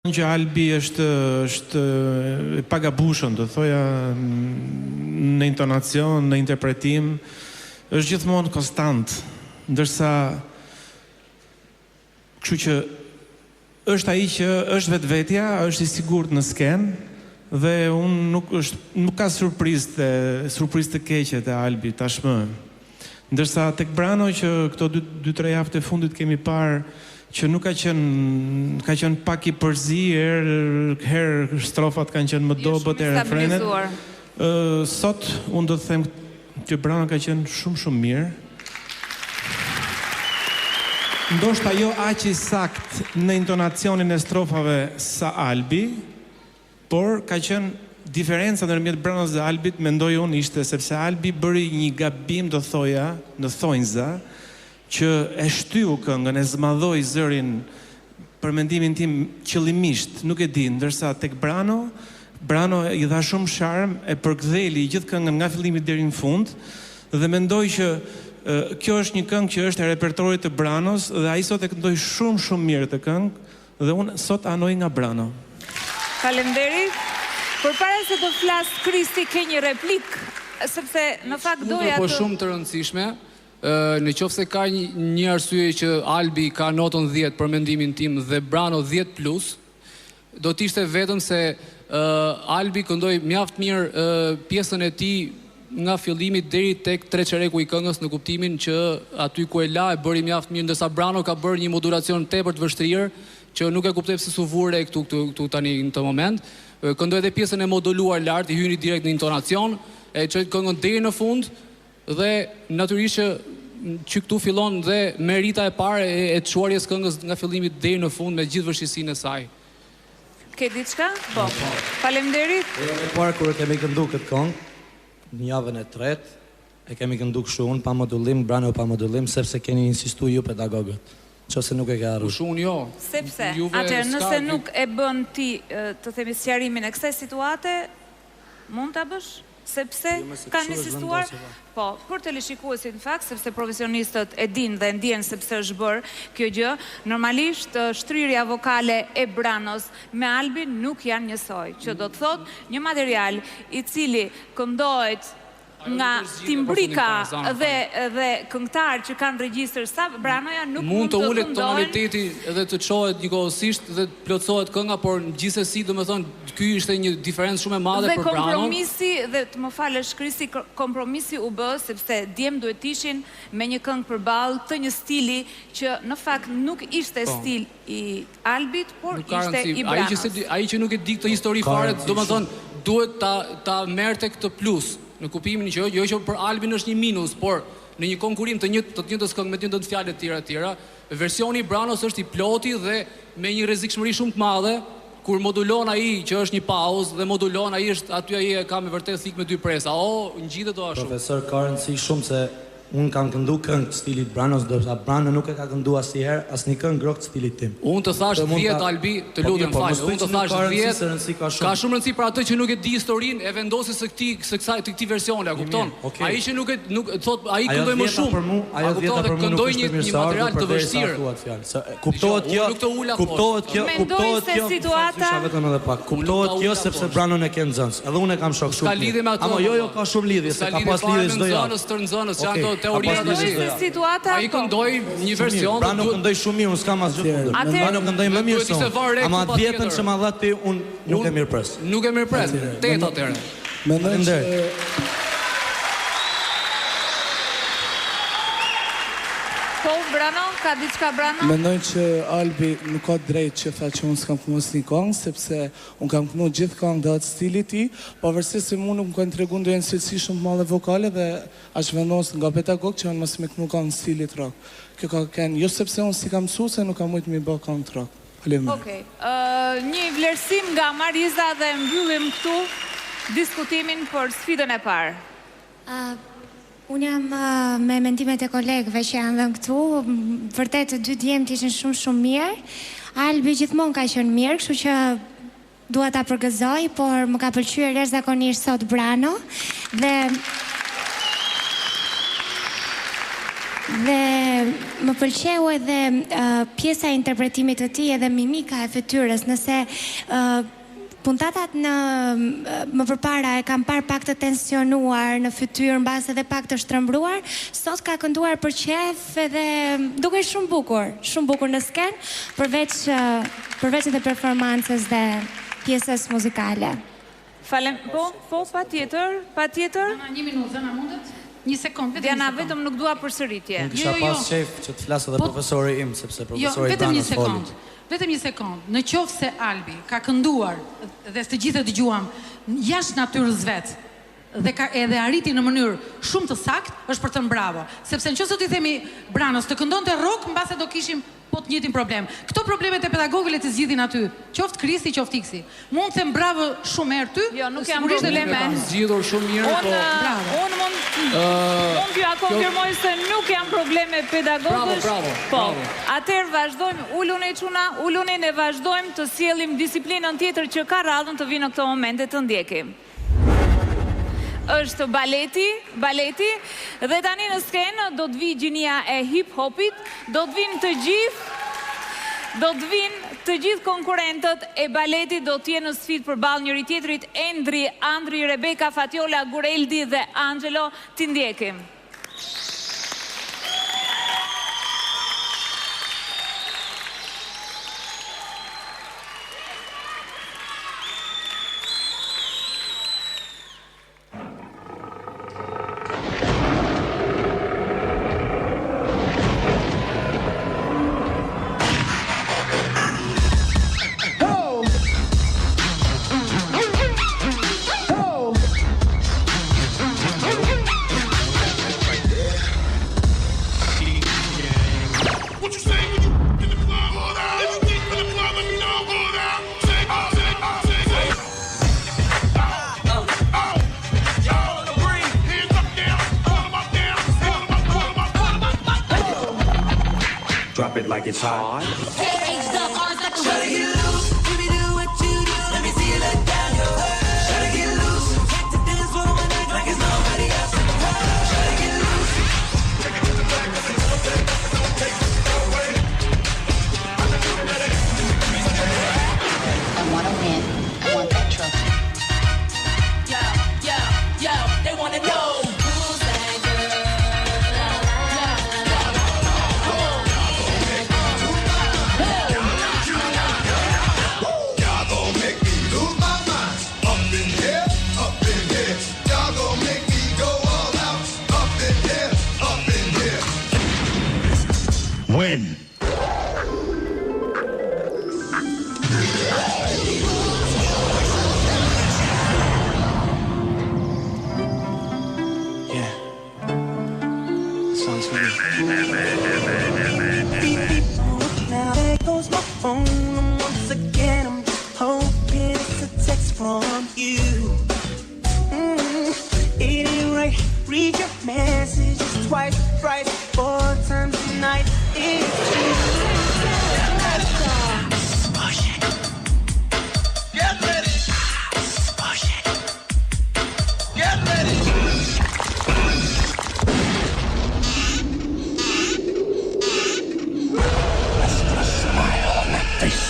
Që Albi është e pagabushën, do thoja, në intonacion, në interpretim, është gjithmonë konstant, ndërsa kështu që është ai që është vetvetja, është i sigurt në skenë dhe unë nuk ka surprizë të keqe te Albi tashmë. Ndërsa tek Brano që këto 2-3 javë të fundit kemi parë që nuk ka qenë pak i përzier, herë strofat kanë qenë më dobët e refrenet. Sot unë do të them që Brano ka qenë shumë mirë. Ndoshta jo aq i sakt në intonacionin e strofave sa Albi, por ka qenë diferenca ndërmjet Branos dhe Albit, mendoj unë ishte sepse Albi bëri një gabim, do thoja, në thonjza, që e shtyu këngën, e zmadhoi zërin, për mendimin tim qëllimisht, nuk e di, ndërsa tek Brano i dha shumë sharm, e përktheli gjithë këngën nga fillimi deri në fund, dhe mendoj që kjo është një këngë që është e repertorit të Branos, dhe ai sot e këndoi shumë mirë të këngë, dhe unë sot anoj nga Brano. Faleminderit. Përpara se të flas Kristi, ke një replik, sepse në fakt doja të... Po shumë të rëndësishme. Në qoftë se ka një arsye që Albi ka notën 10 për mendimin tim dhe Brano 10+, do t'ishte vetëm se Albi këndoi mjaft mirë pjesën e tij nga fillimi deri tek treçereku i këngës, në kuptimin që aty ku e la e bëri mjaft mirë, ndërsa Brano ka bërë një modulacion tepër të vështirë që nuk e kuptoj pse s'u vure këtu tani në këtë moment. Këndoi edhe pjesën e moduluar lart, i hyri direkt në intonacion, e çoi këngën deri në fund. Dhe natyrisht që këtu fillon dhe merita e parë e çuarjes këngës nga fillimi deri në fund me gjithë vështirësinë e saj. Ke diçka? Po. Faleminderit. E parë kur e kemi këndu këtë këngë, në javën e tretë, e kemi këndu kështu unë pa modullim, Brano pa modullim, sepse keni insistuar ju pedagogët. Qose nuk e ka harruar. Kush unë jo. Sepse atëherë nëse nuk e bën ti të themi sqarimin e kësaj situate, mund ta bësh? Sepse kanë insistuar, po, për teleshikuesit në fakt, sepse profesionistët e din dhe ndjen sepse është bërë kjo gjë, normalisht shtrirja vokale e Branos me Albin nuk janë njësoj, që do të thot një material i cili këndohet nga timbrika dhe këngëtar që kanë regjistër sa Branoja nuk mund të ulet tonaliteti edhe të çohet njëkohësisht dhe të plotësohet kënga, por gjithsesi domethënë ky ishte një diferencë shumë e madhe për Brano. Dhe kompromisi, dhe të më falësh Kristi, kompromisi u bë sepse djem duhet ishin me një këngë përballë të një stili që në fakt nuk ishte stil i Albit, por ishte i Branos. Ai që nuk e di këtë histori fare, domethënë duhet ta merrte këtë plus. Në kupimin që jo që për Albin është një minus, por në një konkurim të njëjtës këngë me të njëjtën fjalë të tjera, versioni i Branos është i ploti dhe me një rrezikshmëri shumë të madhe, kur modulon ai që është një pauzë dhe modulon ai është aty, ai e ka me vërtet thik me dy presa. Ngjitet do ashtu. Profesor ka rëndësi shumë se unë kam këndu këngë të stilit Branos, ndërsa Brano nuk e ka këndu asnjëherë asnjë këngë grok të stilit tim. Unë të thash 10 Albi, të lutem fal. Unë të thash 10. Ka shumë rëndësi për atë që nuk e di historinë e vendosi së këtij versioni, a kupton? Ai që nuk thot, ai këndoi më shumë. Ajo 10 për mua nuk është një material të vështirë. Kuptohet kjo, kuptohet kjo sepse Brano e ka nxënës. Edhe unë kam shok shumë. Ama jo ka shumë lidhje, se ka pas lidhje çdo javë. Ai këndoi një version. Brano këndoi shumë mirë, unë s'kam asgjë kundër. Brano këndoi më mirë se unë. Ama 10-ën që ma dha ti, unë nuk e mirëpres. Nuk e mirëpres. 8 atëherë. Mendoj që Po, Brano, ka diçka Brano? Mendoj që Albi nuk ka drejt që tha që unë s'kam kënu asnjë këngë, sepse unë kam kënu gjithë këngë dhe atë stili ti, pavarësisht se mu nuk më kanë tregu ndonjë cilësi shumë madhe vokale dhe është vendos nga pedagog që unë mos më kënu këngë stilit rock. Kjo ka qenë jo sepse unë si kam mësuar se nuk kam mujt më bë këngë rock. Faleminderit. Okej. Një vlerësim nga Mariza dhe mbyllim këtu diskutimin për sfidën e parë. Unë jam me mendimet e kolegëve që janë dhënë këtu, vërtet të dy djemtë ishin shumë mirë. Albi gjithmonë ka qenë mirë, kështu që dua ta përgëzoj, por më ka pëlqyer jashtëzakonisht sot Brano dhe Dhe më pëlqeu edhe pjesa e interpretimit të tij edhe mimika e fytyrës, nëse puntatat më përpara e kam parë pak të tensionuar në fytyrë, mbas edhe pak të shtrembruar, sot ka kënduar për qef edhe duke shumë bukur në sken, përveç edhe performancës dhe pjesës muzikale. Po, patjetër. Zëna, 1 minutë, Zëna mundet? 1 sekond, vetëm 1 sekond. Diana vetëm nuk dua përsëritje. Unë kisha pas qef që të flasë edhe profesori im, sepse profesori Danës folit. Vetëm 1 sekond. Në qoftë se Albi ka kënduar dhe të gjithë dëgjuam jashtë natyrës vet dhe ka edhe arriti në mënyrë shumë të saktë, është për të bravo. Sepse nëse do t'i themi Branos të këndonte rock, mbase do kishim po të njëjtin problem. Këto problemet e pedagogëve të zgjidhin aty, qoftë Kristi, qoftë Iksi. Mund të them bravo shumë herë ty. Jo, nuk jam probleme. Zgjidhur shumë mirë, po. Unë mund t'ju konfirmoj se nuk jam probleme pedagogësh. Po. Atëherë vazhdojmë, uluni çuna, uluni, ne vazhdojmë të sjellim disiplinën tjetër që ka radhën të vinë në këto momente të ndjekim. Është baleti, dhe tani në skenë do të vi gjinia e hip-hopit, do të vinë të gjithë konkurrentët e baletit, do të jenë në sfidë përballë njëri tjetrit, Andri, Rebeka, Fatjola, Gureldi dhe Angelo, t'i ndjekim. Drop it like it's hot. Win. Yeah. Sounds good. Now there goes my phone, and once again I'm just hoping it's a text from you. It ain't right, read your messages twice, thrice, 4 times a night. It's true. Push it. Get ready. Push it. Get ready. Let's put a smile on that face.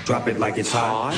Drop it like it's hot.